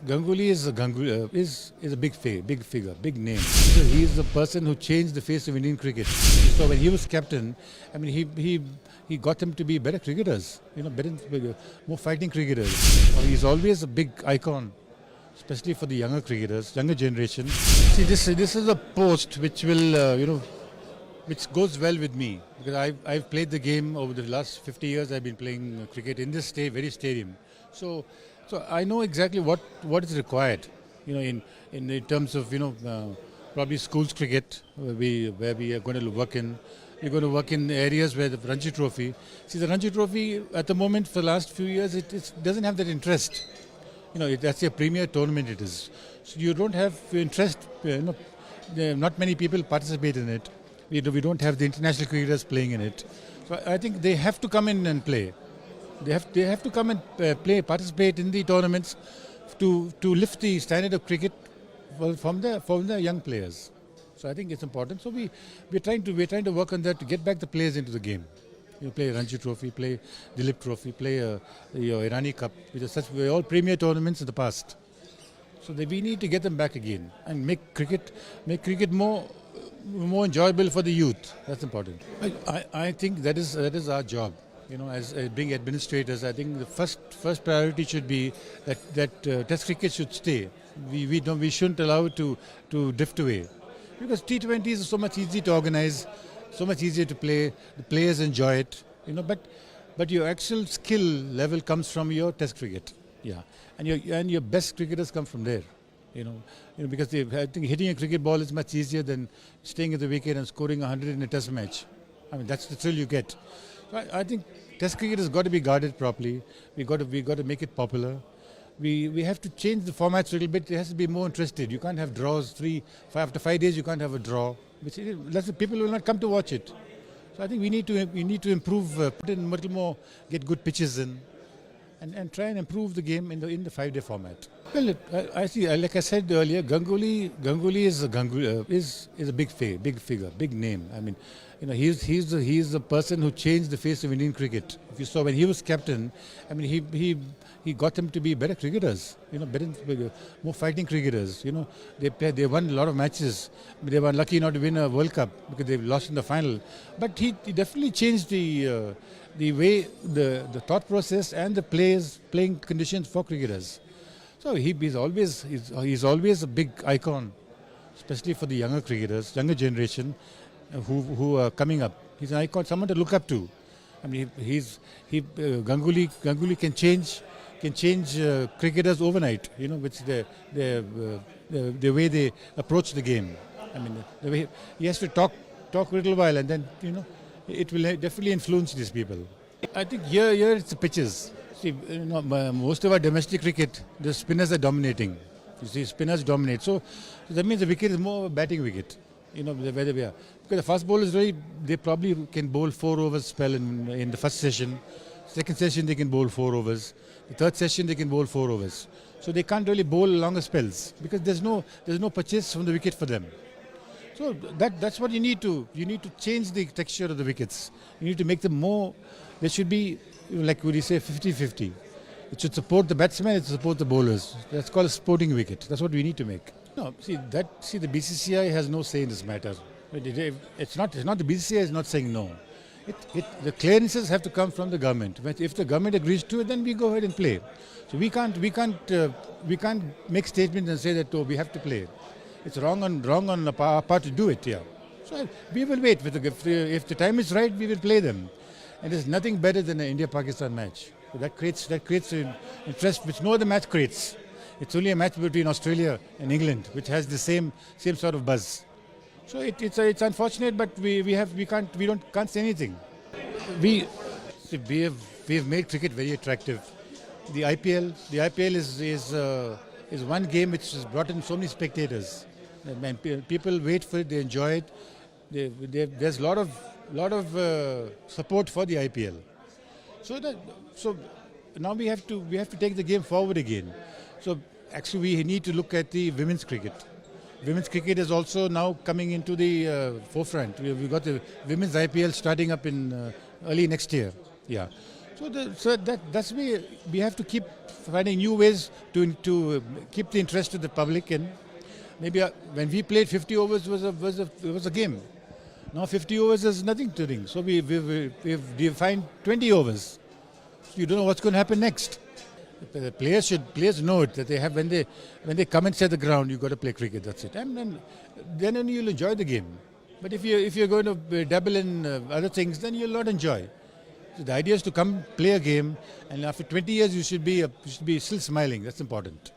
Ganguly is a big figure, big name. He is the person who changed the face of Indian cricket. So when he was captain, I mean, he got them to be better cricketers. Better, more fighting cricketers. He's always a big icon, especially for the younger cricketers, younger generation. See, this is a post which will which goes well with me because I've played the game over the last 50 years. I've been playing cricket in this very stadium. So I know exactly what is required. In terms of probably schools cricket where we are going to work in. We're going to work in areas where the Ranji Trophy. See, the Ranji Trophy at the moment for the last few years it doesn't have that interest. That's a premier tournament. It is. So you don't have interest. Not many people participate in it. We don't have the international cricketers playing in it. So I think they have to come in and play. They have to come and participate in the tournaments to lift the standard of cricket from the young players. So I think it's important. So we're trying to work on that to get back the players into the game. Play Ranji Trophy, play Dilip Trophy, play Irani Cup, which are such all premier tournaments in the past. So we need to get them back again and make cricket more enjoyable for the youth. That's important. I think that is our job. As being administrators, I think the first priority should be that Test cricket should stay. We shouldn't allow it to drift away, because T20s is so much easier to organize, so much easier to play. The players enjoy it, but your actual skill level comes from your Test cricket. Yeah, and your best cricketers come from there. Because I think hitting a cricket ball is much easier than staying at the wicket and scoring 100 in a Test match. I mean, that's the thrill you get. I think Test cricket has got to be guarded properly. We got to make it popular. We have to change the formats a little bit. It has to be more interested. You can't have draws. After 5 days you can't have a draw. People will not come to watch it. So I think we need to improve, put in a little more, get good pitches in, and try and improve the game in the 5-day format. Well, I see. Like I said earlier, Ganguly is a big figure, big name. I mean, he's the person who changed the face of Indian cricket. If you saw when he was captain, I mean, he got them to be better cricketers. Better, more fighting cricketers. They won a lot of matches. They were lucky not to win a World Cup because they lost in the final. But he definitely changed the way, the thought process and the playing conditions for cricketers. So he's always a big icon, especially for the younger cricketers, younger generation who are coming up. He's an icon, someone to look up to. I mean, Ganguly can change cricketers overnight. Which the way they approach the game. I mean, the way he has to talk a little while, and then it will definitely influence these people. I think here it's the pitches. See, most of our domestic cricket, the spinners are dominating. You see, spinners dominate. So that means the wicket is more of a batting wicket. Where they are. Because the fast bowlers they probably can bowl 4 overs spell in the first session. Second session they can bowl 4 overs. The third session they can bowl 4 overs. So they can't really bowl longer spells because there's no purchase from the wicket for them. So that's what you need to change the texture of the wickets. You need to make them more. They should be, like would you say, 50-50. It should support the batsmen, it should support the bowlers. That's called a sporting wicket. That's what we need to make. No, see the B.C.C.I has no say in this matter. It's not the B.C.C.I is not saying no. The clearances have to come from the government. If the government agrees to it, then we go ahead and play. So we can't make statements and say that we have to play. It's wrong on our part to do it. Yeah. So we will wait. If the time is right, we will play them. And there's nothing better than an India-Pakistan match. So that creates an interest which no other match creates. It's only a match between Australia and England, which has the same sort of buzz. So it's unfortunate, but we can't say anything. We have made cricket very attractive. The IPL is one game which has brought in so many spectators. People wait for it, they enjoy it. There's a lot of support for the IPL. So now we have to take the game forward again. So actually we need to look at the women's cricket. Women's cricket is also now coming into the forefront. We've got the women's IPL starting up in early next year. Yeah. That's we have to keep finding new ways to keep the interest of the public. And maybe when we played 50 overs was a game. Now 50 overs is nothing to ring. So we've defined 20 overs. You don't know what's going to happen next. The players know it, that they have when they come and set the ground, you've got to play cricket. That's it, and then only you'll enjoy the game. But if you're going to dabble in other things, then you'll not enjoy. So the idea is to come play a game, and after 20 years you should be still smiling. That's important.